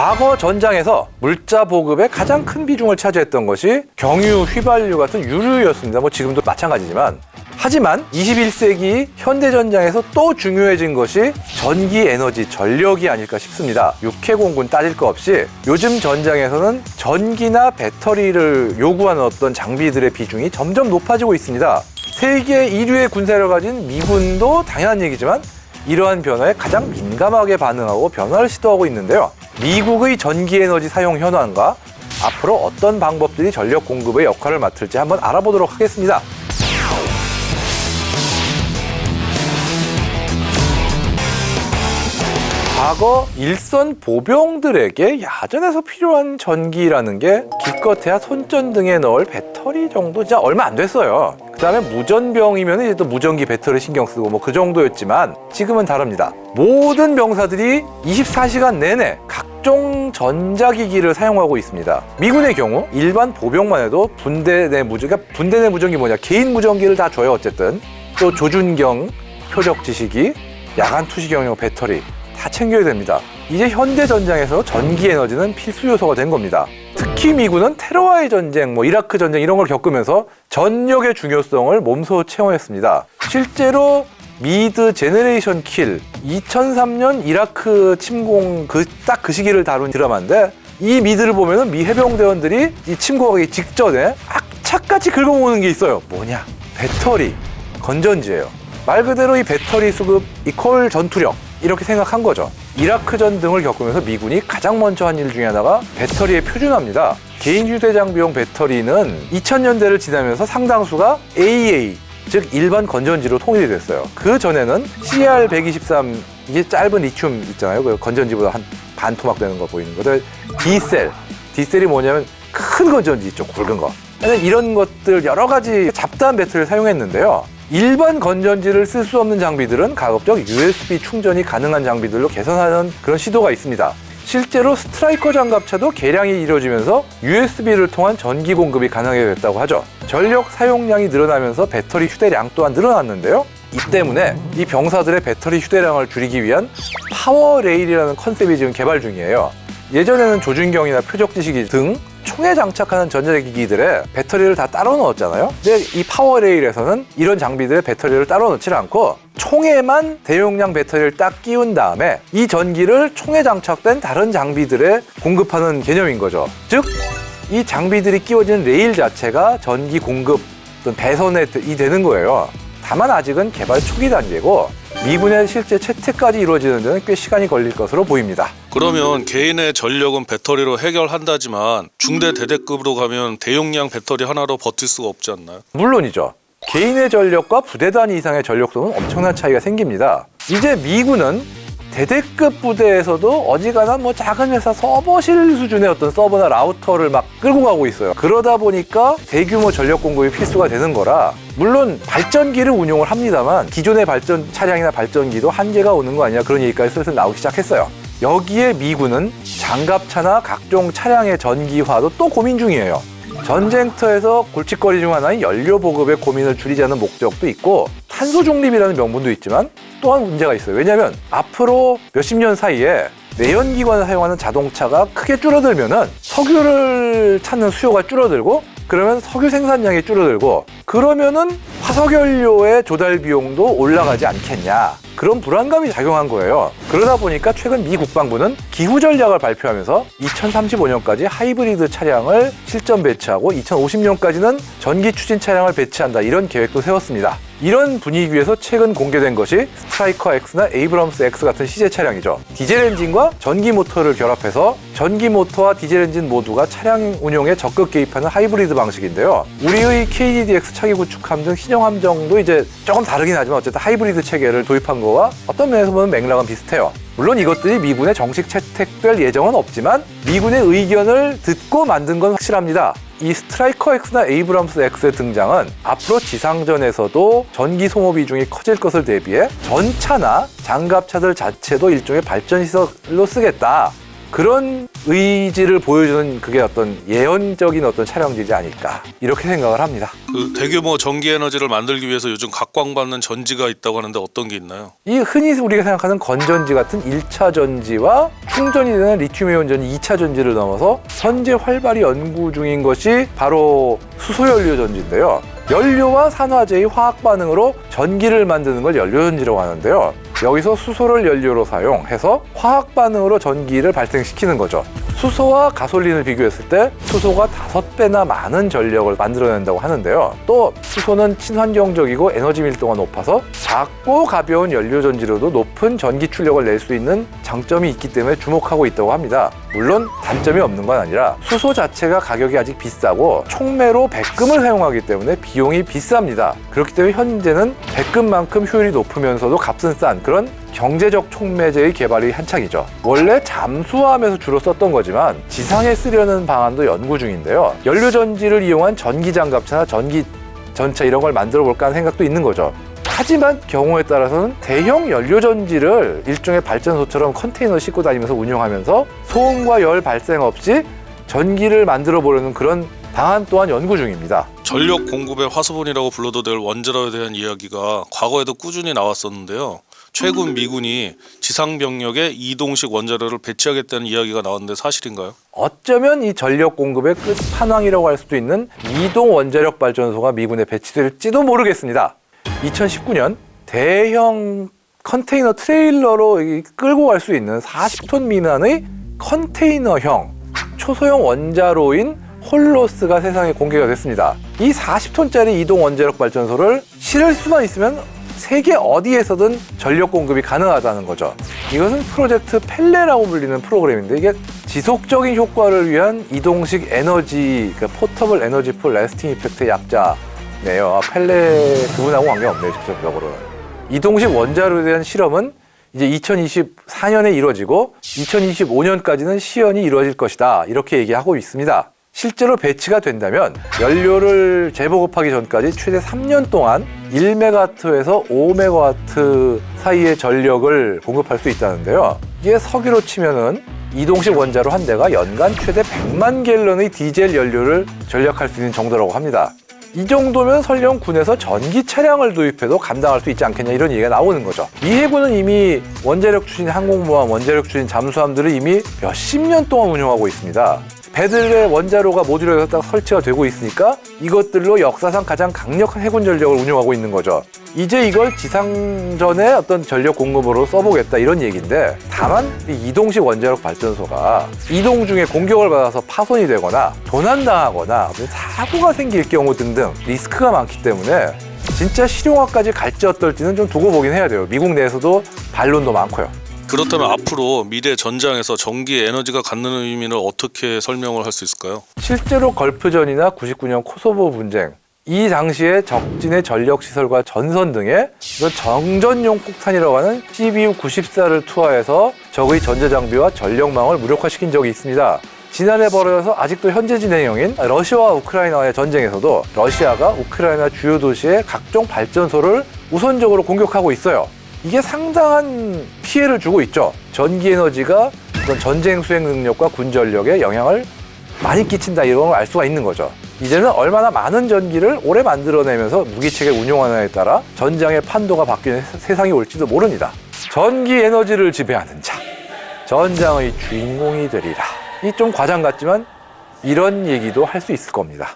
과거 전장에서 물자 보급에 가장 큰 비중을 차지했던 것이 경유, 휘발유 같은 유류였습니다. 뭐 지금도 마찬가지지만. 하지만 21세기 현대전장에서 또 중요해진 것이 전기 에너지, 전력이 아닐까 싶습니다. 육해공군 따질 거 없이 요즘 전장에서는 전기나 배터리를 요구하는 어떤 장비들의 비중이 점점 높아지고 있습니다. 세계 1위의 군사를 가진 미군도 당연한 얘기지만 이러한 변화에 가장 민감하게 반응하고 변화를 시도하고 있는데요. 미국의 전기에너지 사용 현황과 앞으로 어떤 방법들이 전력 공급의 역할을 맡을지 한번 알아보도록 하겠습니다. 과거 일선 보병들에게 야전에서 필요한 전기라는 게 기껏해야 손전등에 넣을 배터리 정도 진짜 얼마 안 됐어요. 그 다음에 무전병이면 이제 또 무전기 배터리 신경 쓰고 뭐 그 정도였지만 지금은 다릅니다. 모든 병사들이 24시간 내내 각종 전자기기를 사용하고 있습니다. 미군의 경우 일반 보병만 해도 분대 내 무전기 뭐냐, 개인 무전기를 다 줘요. 어쨌든 또 조준경, 표적 지시기, 야간 투시경용 배터리 다 챙겨야 됩니다. 이제 현대 전장에서 전기 에너지는 필수 요소가 된 겁니다. 특히 미군은 테러와의 전쟁, 이라크 전쟁 이런 걸 겪으면서 전력의 중요성을 몸소 체험했습니다. 실제로 미드 제너레이션 킬 2003년 이라크 침공 딱 그 시기를 다룬 드라마인데 이 미드를 보면은 미 해병대원들이 이 침공하기 직전에 악착같이 긁어모으는 게 있어요. 뭐냐? 배터리, 건전지예요. 말 그대로 이 배터리 수급 이퀄 전투력 이렇게 생각한 거죠. 이라크전 등을 겪으면서 미군이 가장 먼저 한 일 중에 하나가 배터리의 표준화입니다. 개인 휴대장비용 배터리는 2000년대를 지나면서 상당수가 AA, 즉 일반 건전지로 통일이 됐어요. 그 전에는 CR123, 이게 짧은 리튬 있잖아요. 그 건전지보다 한 반 토막 되는 거 보이는 거들. D셀이 뭐냐면 큰 건전지 있죠, 굵은 거. 이런 것들 여러 가지 잡다한 배터리를 사용했는데요. 일반 건전지를 쓸 수 없는 장비들은 가급적 USB 충전이 가능한 장비들로 개선하는 그런 시도가 있습니다. 실제로 스트라이커 장갑차도 개량이 이루어지면서 USB를 통한 전기 공급이 가능하게 됐다고 하죠. 전력 사용량이 늘어나면서 배터리 휴대량 또한 늘어났는데요. 이 때문에 이 병사들의 배터리 휴대량을 줄이기 위한 파워레일이라는 컨셉이 지금 개발 중이에요. 예전에는 조준경이나 표적지시기 등 총에 장착하는 전자기기들에 배터리를 다 따로 넣었잖아요. 근데 이 파워레일에서는 이런 장비들의 배터리를 따로 넣지 않고 총에만 대용량 배터리를 딱 끼운 다음에 이 전기를 총에 장착된 다른 장비들에 공급하는 개념인 거죠. 즉, 이 장비들이 끼워진 레일 자체가 전기 공급 또는 배선이 되는 거예요. 다만 아직은 개발 초기 단계고 미군의 실제 채택까지 이루어지는 데는 꽤 시간이 걸릴 것으로 보입니다. 그러면 개인의 전력은 배터리로 해결한다지만 중대 대대급으로 가면 대용량 배터리 하나로 버틸 수가 없지 않나요? 물론이죠. 개인의 전력과 부대 단위 이상의 전력도는 엄청난 차이가 생깁니다. 이제 미군은 대대급 부대에서도 어지간한 작은 회사 서버실 수준의 어떤 서버나 라우터를 막 끌고 가고 있어요. 그러다 보니까 대규모 전력 공급이 필수가 되는 거라, 물론 발전기를 운용을 합니다만 기존의 발전 차량이나 발전기도 한계가 오는 거 아니냐, 그런 얘기까지 슬슬 나오기 시작했어요. 여기에 미군은 장갑차나 각종 차량의 전기화도 또 고민 중이에요. 전쟁터에서 골칫거리 중 하나인 연료 보급의 고민을 줄이자는 목적도 있고 탄소 중립이라는 명분도 있지만 또한 문제가 있어요. 왜냐하면 앞으로 몇십 년 사이에 내연기관을 사용하는 자동차가 크게 줄어들면은 석유를 찾는 수요가 줄어들고, 그러면 석유 생산량이 줄어들고, 그러면은 화석연료의 조달 비용도 올라가지 않겠냐, 그런 불안감이 작용한 거예요. 그러다 보니까 최근 미 국방부는 기후 전략을 발표하면서 2035년까지 하이브리드 차량을 실전 배치하고 2050년까지는 전기 추진 차량을 배치한다, 이런 계획도 세웠습니다. 이런 분위기에서 최근 공개된 것이 스트라이커 X나 에이브럼스 X 같은 시제 차량이죠. 디젤 엔진과 전기 모터를 결합해서 전기 모터와 디젤 엔진 모두가 차량 운용에 적극 개입하는 하이브리드 방식인데요. 우리의 KDDX 차기 구축함 등 신형 함정도 이제 조금 다르긴 하지만 어쨌든 하이브리드 체계를 도입한 거와 어떤 면에서 보면 맥락은 비슷해요. 물론 이것들이 미군에 정식 채택될 예정은 없지만 미군의 의견을 듣고 만든 건 확실합니다. 이 스트라이커 X나 에이브럼스 X의 등장은 앞으로 지상전에서도 전기 소모 비중이 커질 것을 대비해 전차나 장갑차들 자체도 일종의 발전시설로 쓰겠다, 그런 의지를 보여주는 그게 어떤 예언적인 어떤 촬영들이 아닐까 이렇게 생각을 합니다. 그 대규모 전기 에너지를 만들기 위해서 요즘 각광받는 전지가 있다고 하는데 어떤 게 있나요? 이 흔히 우리가 생각하는 건전지 같은 1차 전지와 충전이 되는 리튬이온 전지 2차 전지를 넘어서 현재 활발히 연구 중인 것이 바로 수소연료 전지인데요. 연료와 산화제의 화학 반응으로 전기를 만드는 걸 연료전지라고 하는데요. 여기서 수소를 연료로 사용해서 화학 반응으로 전기를 발생시키는 거죠. 수소와 가솔린을 비교했을 때 수소가 5배나 많은 전력을 만들어낸다고 하는데요. 또 수소는 친환경적이고 에너지 밀도가 높아서 작고 가벼운 연료전지로도 높은 전기 출력을 낼 수 있는 장점이 있기 때문에 주목하고 있다고 합니다. 물론 단점이 없는 건 아니라 수소 자체가 가격이 아직 비싸고 촉매로 백금을 사용하기 때문에 비용이 비쌉니다. 그렇기 때문에 현재는 백금만큼 효율이 높으면서도 값은 싼 그런 경제적 촉매제의 개발이 한창이죠. 원래 잠수함에서 주로 썼던 거지만 지상에 쓰려는 방안도 연구 중인데요. 연료전지를 이용한 전기장갑차나 전기전차 이런 걸 만들어 볼까 하는 생각도 있는 거죠. 하지만 경우에 따라서는 대형 연료전지를 일종의 발전소처럼 컨테이너 싣고 다니면서 운영하면서 소음과 열 발생 없이 전기를 만들어 보려는 그런 방안 또한 연구 중입니다. 전력 공급의 화수분이라고 불러도 될 원자로에 대한 이야기가 과거에도 꾸준히 나왔었는데요. 최근 미군이 지상 병력에 이동식 원자로를 배치하겠다는 이야기가 나왔는데 사실인가요? 어쩌면 이 전력 공급의 끝판왕이라고 할 수도 있는 이동 원자력 발전소가 미군에 배치될지도 모르겠습니다. 2019년 대형 컨테이너 트레일러로 끌고 갈 수 있는 40톤 미만의 컨테이너형 초소형 원자로인 홀로스가 세상에 공개가 됐습니다. 이 40톤짜리 이동 원자력 발전소를 실을 수만 있으면 세계 어디에서든 전력 공급이 가능하다는 거죠. 이것은 프로젝트 펠레라고 불리는 프로그램인데 이게 지속적인 효과를 위한 이동식 에너지, 그러니까 포터블 에너지 풀 레스팅 이펙트의 약자네요. 펠레 그분하고 관계없네요, 직접적으로는. 이동식 원자로에 대한 실험은 이제 2024년에 이루어지고 2025년까지는 시연이 이루어질 것이다. 이렇게 얘기하고 있습니다. 실제로 배치가 된다면 연료를 재보급하기 전까지 최대 3년 동안 1메가와트에서 5메가와트 사이의 전력을 공급할 수 있다는데요. 이게 석유로 치면은 이동식 원자로 한 대가 연간 최대 100만 갤런의 디젤 연료를 전력할 수 있는 정도라고 합니다. 이 정도면 설령 군에서 전기 차량을 도입해도 감당할 수 있지 않겠냐 이런 얘기가 나오는 거죠. 미 해군은 이미 원자력 추진 항공모함, 원자력 추진 잠수함들을 이미 몇십 년 동안 운영하고 있습니다. 배들의 원자로가 모듈에서 딱 설치가 되고 있으니까 이것들로 역사상 가장 강력한 해군 전력을 운영하고 있는 거죠. 이제 이걸 지상전의 어떤 전력 공급으로 써보겠다 이런 얘기인데, 다만 이 이동식 원자력 발전소가 이동 중에 공격을 받아서 파손이 되거나 도난당하거나 어떤 사고가 생길 경우 등등 리스크가 많기 때문에 진짜 실용화까지 갈지 어떨지는 좀 두고 보긴 해야 돼요. 미국 내에서도 반론도 많고요. 그렇다면 앞으로 미래 전장에서 전기 에너지가 갖는 의미를 어떻게 설명을 할 수 있을까요? 실제로 걸프전이나 99년 코소보 분쟁, 이 당시에 적진의 전력시설과 전선 등에 정전용 폭탄이라고 하는 CBU-94를 투하해서 적의 전자장비와 전력망을 무력화시킨 적이 있습니다. 지난해 벌어져서 아직도 현재 진행형인 러시아와 우크라이나의 전쟁에서도 러시아가 우크라이나 주요 도시의 각종 발전소를 우선적으로 공격하고 있어요. 이게 상당한 피해를 주고 있죠. 전기 에너지가 전쟁 수행 능력과 군 전력에 영향을 많이 끼친다, 이런 걸 알 수가 있는 거죠. 이제는 얼마나 많은 전기를 오래 만들어내면서 무기체계 운용하느냐에 따라 전장의 판도가 바뀌는 세상이 올지도 모릅니다. 전기 에너지를 지배하는 자, 전장의 주인공이 되리라. 이 좀 과장 같지만 이런 얘기도 할 수 있을 겁니다.